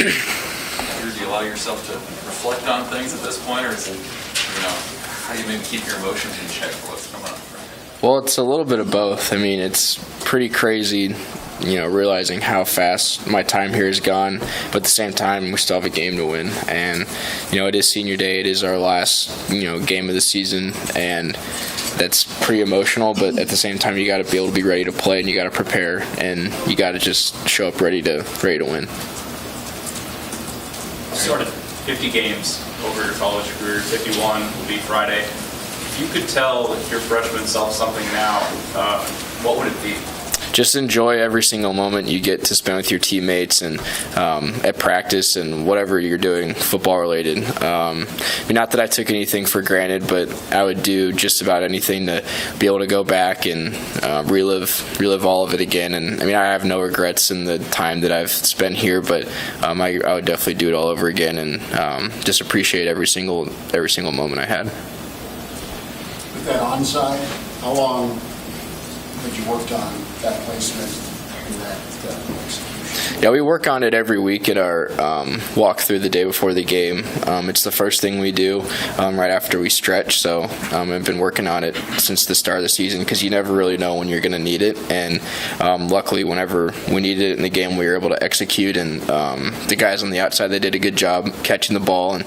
Do you allow yourself to reflect on things at this point, or is it, how do you maybe keep your emotions in check for what's coming up? Well, it's a little bit of both. I mean, it's pretty crazy, realizing how fast my time here has gone, but at the same time, we still have a game to win. And, it is senior day. It is our last, game of the season, and that's pretty emotional, but at the same time, you got to be able to be ready to play, and you got to prepare, and you got to just show up ready to win. Sort of 50 games over your college career, 51 will be Friday. If you could tell your freshman self something now, what would it be? Just enjoy every single moment you get to spend with your teammates and at practice and whatever you're doing football related. Not that I took anything for granted, but I would do just about anything to be able to go back and relive all of it again. And I have no regrets in the time that I've spent here, but I would definitely do it all over again and just appreciate every single moment I had. With that onside, how long had you worked on that placement and that execution? Yeah, we work on it every week at our walk through the day before the game. It's the first thing we do right after we stretch. So I've been working on it since the start of the season because you never really know when you're going to need it. And luckily, whenever we needed it in the game, we were able to execute. And the guys on the outside, they did a good job catching the ball and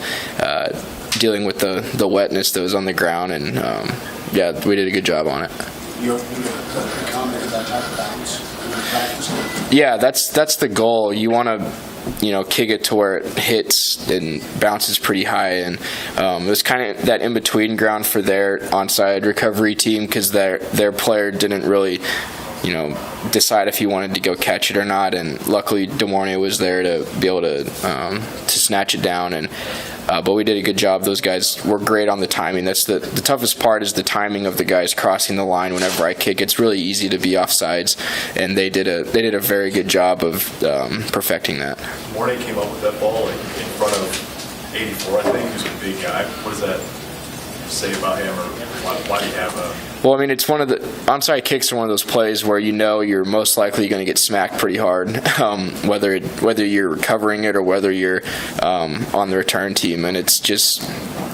dealing with the wetness that was on the ground. And yeah, we did a good job on it. You accommodated that type of bounce in your practice? Yeah, that's the goal. You want to, kick it to where it hits and bounces pretty high. And it was kind of that in-between ground for their onside recovery team because their player didn't really, decide if he wanted to go catch it or not. And luckily, DeMornay was there to be able to snatch it down. And but we did a good job. Those guys were great on the timing. That's the toughest part is the timing of the guys crossing the line. Whenever I kick, it's really easy to be offsides, and they did a very good job of perfecting that. Mornay came up with that ball in front of 84, I think. He's a big guy. What does that say about him, or why do you have a? Well, it's one of the onside kicks are one of those plays where you're most likely going to get smacked pretty hard, whether you're recovering it or whether you're on the return team, and it's just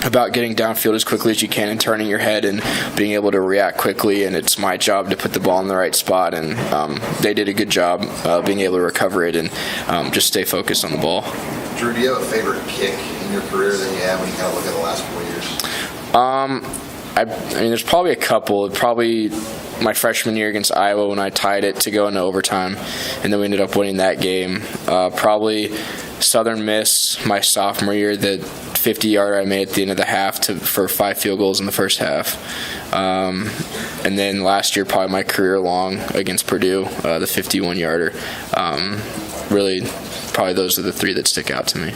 about getting downfield as quickly as you can and turning your head and being able to react quickly. And it's my job to put the ball in the right spot, and they did a good job being able to recover it and just stay focused on the ball. Drew, do you have a favorite kick in your career that you have when you kind of look at the last 4 years? There's probably a couple. Probably my freshman year against Iowa when I tied it to go into overtime, and then we ended up winning that game. Probably Southern Miss my sophomore year, the 50-yarder I made at the end of the half for 5 field goals in the first half. And then last year, probably my career long against Purdue, the 51-yarder. Really, probably those are the 3 that stick out to me.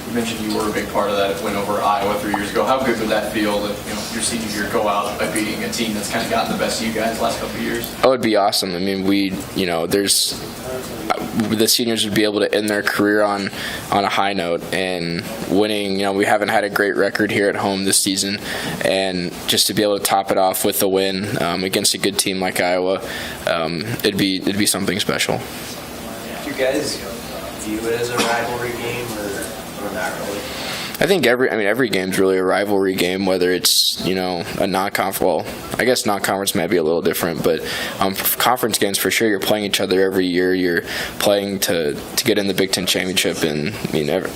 You mentioned you were a big part of that win over Iowa 3 years ago. How good would that feel that your senior year go out by beating a team that's kind of gotten the best of you guys the last couple of years? Oh, it'd be awesome. The seniors would be able to end their career on a high note and winning. We haven't had a great record here at home this season, and just to be able to top it off with a win against a good team like Iowa, it'd be something special. Do you guys view it as a rivalry game or not really? I think every game's really a rivalry game, whether it's a non-conference. Well, I guess non-conference might be a little different, but conference games for sure. You're playing each other every year. You're playing to get in the Big Ten championship, and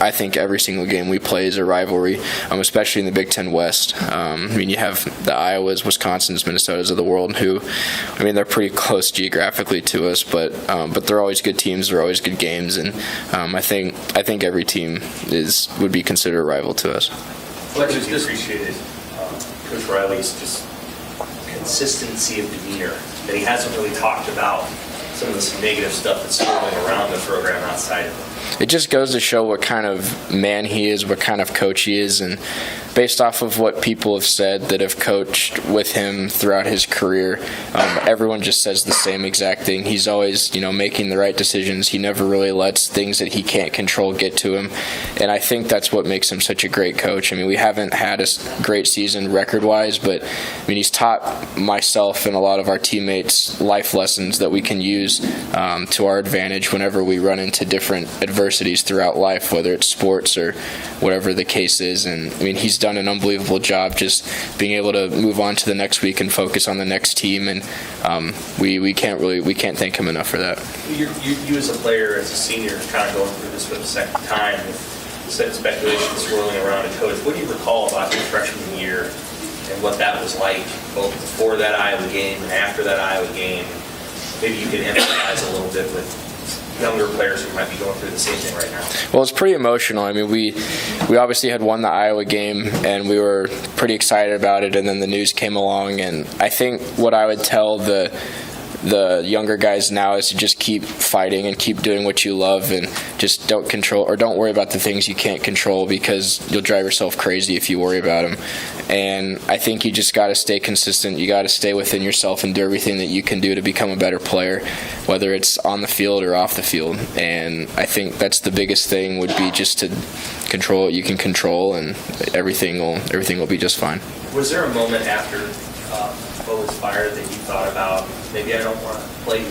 I think every single game we play is a rivalry, especially in the Big Ten West. You have the Iowas, Wisconsins, Minnesotas of the world, who, they're pretty close geographically to us, but they're always good teams. They're always good games, and I think every team would be considered a rival to us. What have you appreciated Coach Riley's just consistency of demeanor, that he hasn't really talked about some of this negative stuff that's swirling around the program outside of him? It just goes to show what kind of man he is, what kind of coach he is, and based off of what people have said that have coached with him throughout his career, everyone just says the same exact thing. He's always, making the right decisions. He never really lets things that he can't control get to him, and I think that's what makes him such a great coach. I mean, we haven't had a great season record-wise, but he's taught myself and a lot of our teammates life lessons that we can use to our advantage whenever we run into different adversities throughout life, whether it's sports or whatever the case is. And he's done an unbelievable job just being able to move on to the next week and focus on the next team, and we can't thank him enough for that. You as a player, as a senior, kind of going through this for the second time, with speculation swirling around a coach. What do you recall about your freshman year and what that was like, both before that Iowa game and after that Iowa game? Maybe you can empathize a little bit with younger players who might be going through the same thing right now. Well, it's pretty emotional. I mean, we obviously had won the Iowa game, and we were pretty excited about it, and then the news came along, and I think what I would tell the younger guys now is to just keep fighting and keep doing what you love, and just don't worry about the things you can't control, because you'll drive yourself crazy if you worry about them. And I think you just got to stay consistent. You got to stay within yourself and do everything that you can do to become a better player, whether it's on the field or off the field. And I think that's the biggest thing, would be just to control what you can control, and everything will be just fine. Was there a moment after Bo was fired that you thought about, maybe I don't want to play you?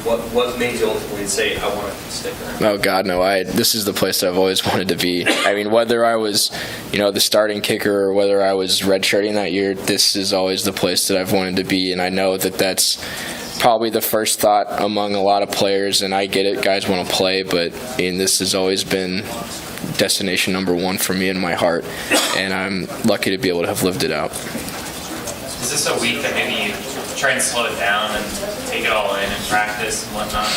What made you ultimately say, I want to stick around? Oh, God, no. This is the place that I've always wanted to be. I mean, whether I was, the starting kicker or whether I was redshirting that year, this is always the place that I've wanted to be. And I know that that's probably the first thought among a lot of players, and I get it. Guys want to play, but this has always been destination number one for me in my heart, and I'm lucky to be able to have lived it out. Is this a week that maybe you try and slow it down and take it all in and practice and whatnot?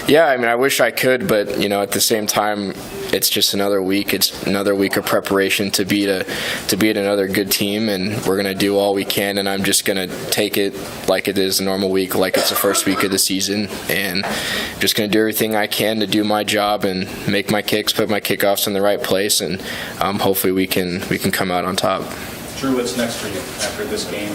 Yeah, I mean, I wish I could, but at the same time, it's just another week. It's another week of preparation to beat another good team, and we're gonna do all we can. And I'm just gonna take it like it is a normal week, like it's the first week of the season, and I'm just gonna do everything I can to do my job and make my kicks, put my kickoffs in the right place, and hopefully we can come out on top. Drew, what's next for you after this game,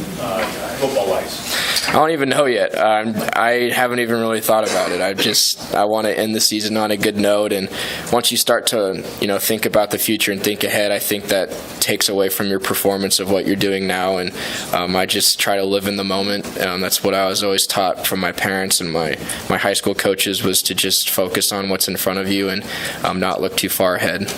football-wise? I don't even know yet. I haven't even really thought about it. I want to end the season on a good note, and once you start to think about the future and think ahead, I think that takes away from your performance of what you're doing now. And I just try to live in the moment. That's what I was always taught from my parents and my high school coaches, was to just focus on what's in front of you and not look too far ahead.